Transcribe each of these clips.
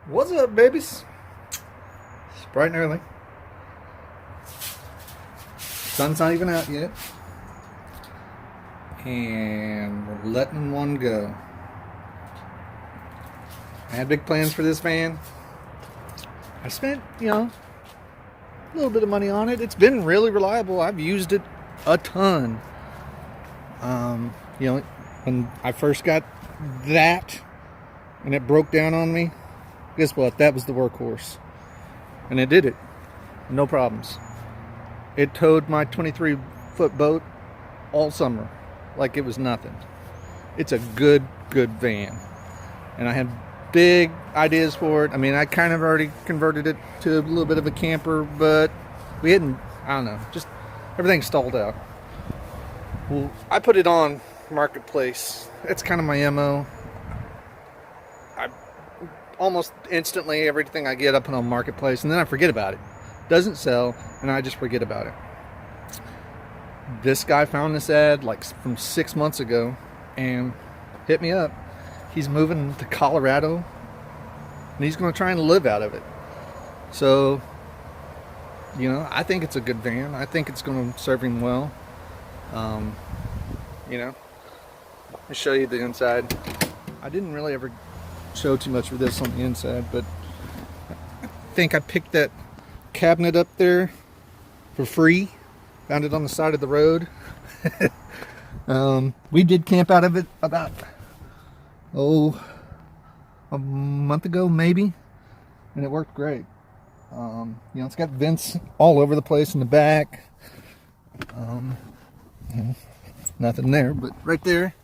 What's up, babies? It's bright and early. Sun's not even out yet. And we're letting one go. I had big plans for this van. I spent, a little bit of money on it. It's been really reliable. I've used it a ton. When I first got that and it broke down on me, guess what? That was the workhorse. And it did it. No problems. It towed my 23-foot boat all summer like it was nothing. It's a good van. And I had big ideas for it. I mean, I kind of already converted it to a little bit of a camper, but we hadn't, I don't know, just everything stalled out. Well, I put it on Marketplace. That's kind of my MO. I almost instantly, everything I get, I put on Marketplace, and then I forget about it. Doesn't sell, and I just forget about it. This guy found this ad like from 6 months ago and hit me up. He's moving to Colorado and he's going to try and live out of it. So, I think it's a good van. I think it's going to serve him well. Let me show you the inside. I didn't really ever show too much of this on the inside, but I think I picked that cabinet up there for free. Found it on the side of the road. We did camp out of it about, a month ago maybe, and it worked great. It's got vents all over the place in the back. Nothing there, but right there.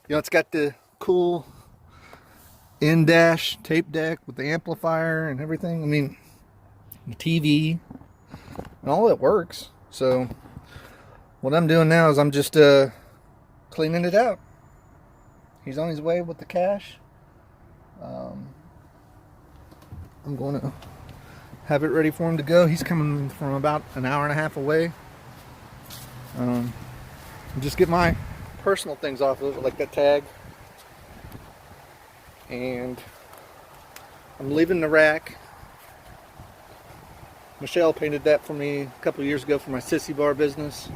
It's got the cool in-dash tape deck with the amplifier and everything. I mean, the TV and all that works. So what I'm doing now is I'm just cleaning it out. He's on his way with the cash. I'm going to have it ready for him to go. He's coming from about an hour and a half away. Just get my personal things off of it, like that tag. And I'm leaving the rack. Michelle painted that for me a couple of years ago for my sissy bar business.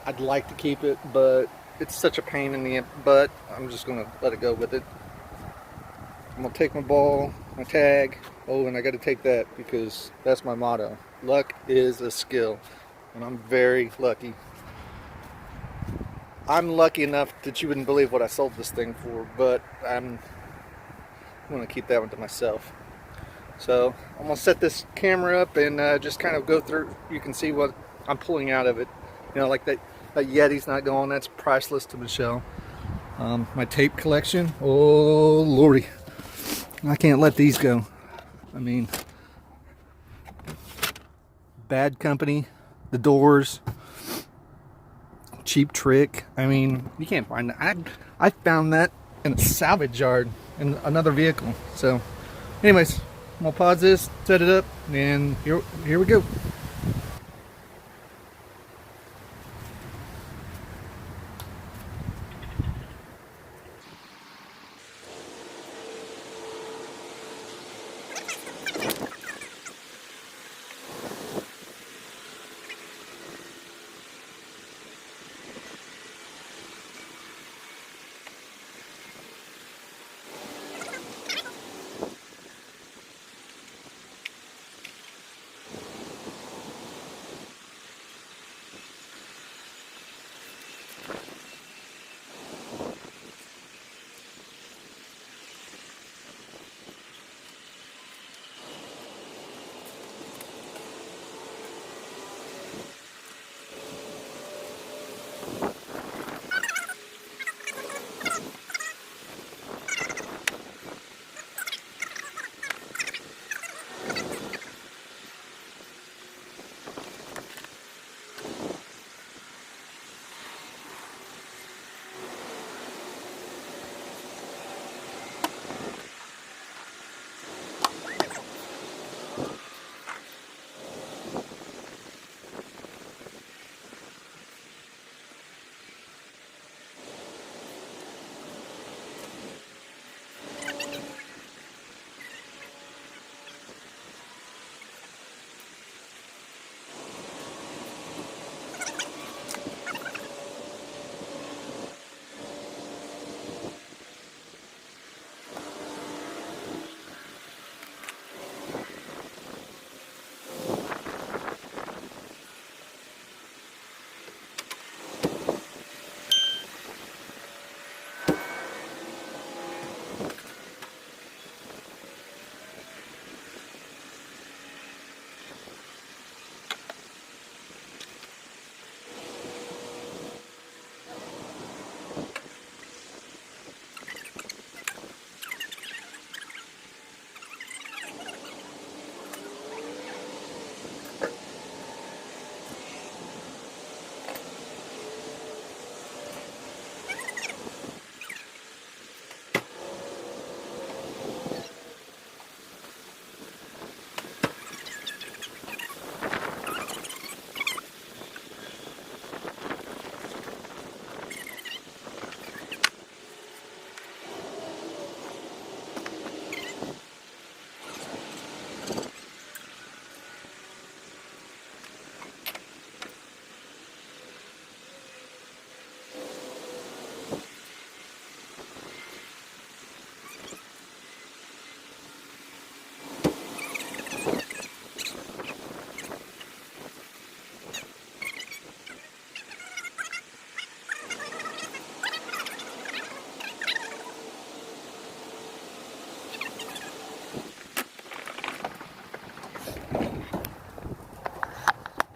I'd like to keep it, but it's such a pain in the butt. I'm just going to let it go with it. I'm going to take my ball, my tag. Oh, and I got to take that because that's my motto. Luck is a skill. And I'm very lucky. I'm lucky enough that you wouldn't believe what I sold this thing for, but I'm going to keep that one to myself. So I'm going to set this camera up and just kind of go through. You can see what I'm pulling out of it. Like that Yeti's not going. That's priceless to Michelle. My tape collection. Oh, Lordy. I can't let these go. I mean, Bad Company, The Doors, Cheap Trick. I mean, you can't find that. I found that in a salvage yard in another vehicle. So, anyways, I'm gonna pause this, set it up, and here we go.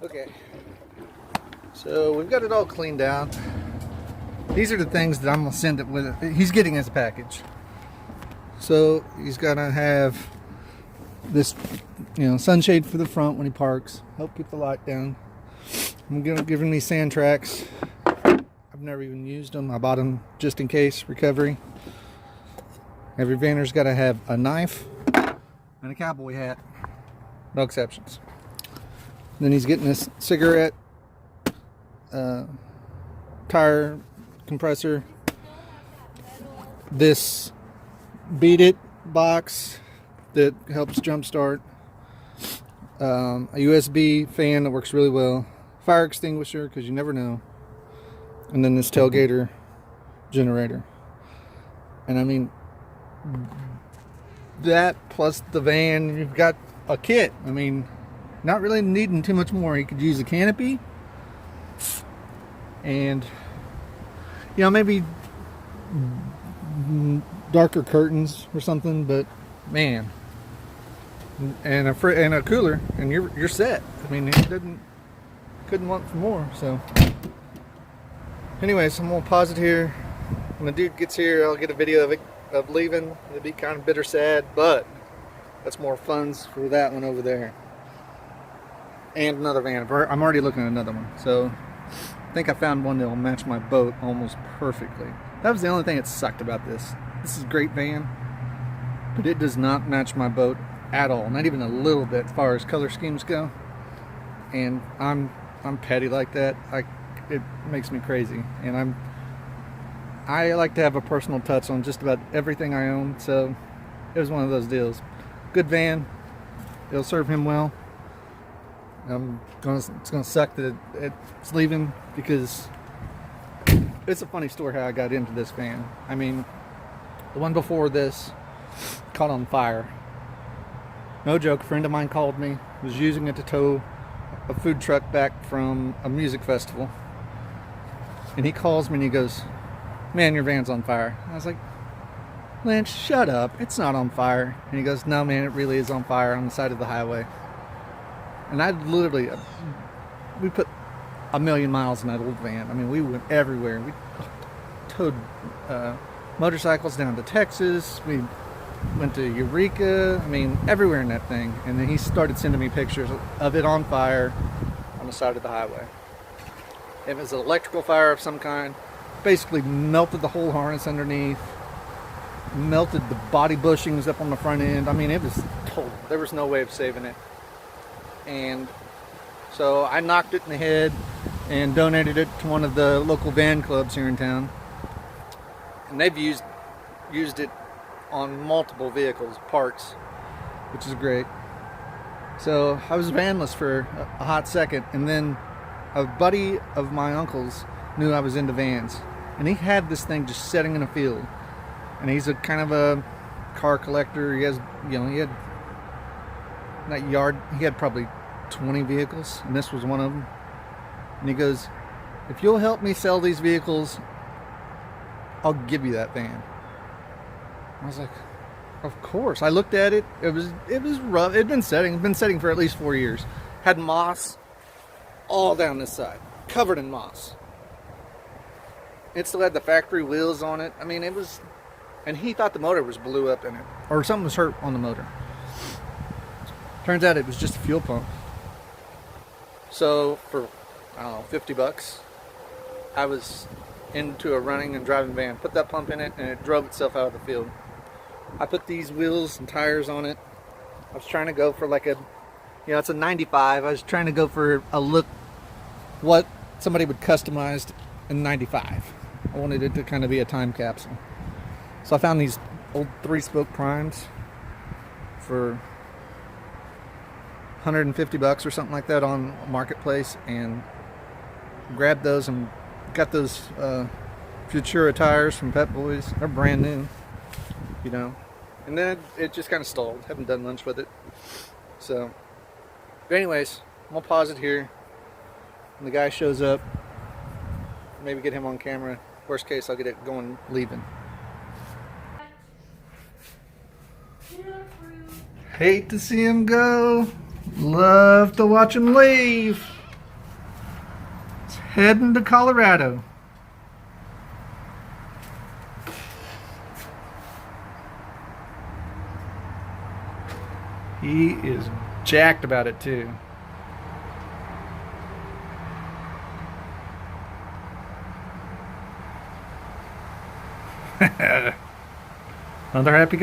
Okay, so we've got it all cleaned out. These are the things that I'm gonna send it with. He's getting as a package. So he's gonna have this, sunshade for the front when he parks, help keep the light down. I'm gonna give him these sand tracks. I've never even used them. I bought them just in case, recovery. Every vanner's got to have a knife and a cowboy hat. No exceptions. Then he's getting this cigarette tire compressor, this Beat It box that helps jumpstart, a USB fan that works really well, fire extinguisher because you never know, and then this tailgater generator. And I mean, that plus the van, you've got a kit. I mean, not really needing too much more. You could use a canopy and maybe darker curtains or something, but man, and a cooler, and you're set. I mean, couldn't want for more. So anyways, I'm gonna pause it here. When the dude gets here, I'll get a video of leaving. It'll be kind of bitter sad, but that's more funds for that one over there. And another van. I'm already looking at another one. So I think I found one that will match my boat almost perfectly. That was the only thing that sucked about this. This is a great van, but it does not match my boat at all. Not even a little bit as far as color schemes go. And I'm petty like that. It makes me crazy. And I like to have a personal touch on just about everything I own. So it was one of those deals. Good van. It'll serve him well. It's gonna suck that it's leaving, because it's a funny story how I got into this van. I mean, the one before this caught on fire. No joke, a friend of mine called me, was using it to tow a food truck back from a music festival. And he calls me and he goes, "Man, your van's on fire." I was like, "Lynch, shut up, it's not on fire." And he goes, "No man, it really is on fire on the side of the highway." And we put 1,000,000 miles in that old van. I mean, we went everywhere. We towed motorcycles down to Texas. We went to Eureka. I mean, everywhere in that thing. And then he started sending me pictures of it on fire on the side of the highway. It was an electrical fire of some kind. Basically melted the whole harness underneath. Melted the body bushings up on the front end. I mean, it was total. There was no way of saving it. And so I knocked it in the head and donated it to one of the local van clubs here in town. And they've used it on multiple vehicles, parts, which is great. So I was vanless for a hot second, and then a buddy of my uncle's knew I was into vans, and he had this thing just sitting in a field. And he's a kind of a car collector. He has, he had that yard, he had probably 20 vehicles, and this was one of them. And he goes, "If you'll help me sell these vehicles, I'll give you that van." I was like, "Of course." I looked at it. It was rough. It'd been setting for at least 4 years. Had moss all down this side, covered in moss. It still had the factory wheels on it. I mean, it was, and he thought the motor was blew up in it, or something was hurt on the motor. Turns out it was just a fuel pump. So for, I don't know, $50, I was into a running and driving van. Put that pump in it, and it drove itself out of the field. I put these wheels and tires on it. I was trying to go for like it's a 95. I was trying to go for a look what somebody would customize in 95. I wanted it to kind of be a time capsule. So I found these old 3-spoke primes for $150 or something like that on Marketplace, and grabbed those and got those Futura tires from Pep Boys. They're brand new, you know. And then it just kind of stalled. Haven't done much with it. So, but anyways, I'm gonna pause it here. When the guy shows up, maybe get him on camera. Worst case, I'll get it going, leaving. Hate to see him go. Love to watch him leave. He's heading to Colorado. He is jacked about it too. Another happy guy.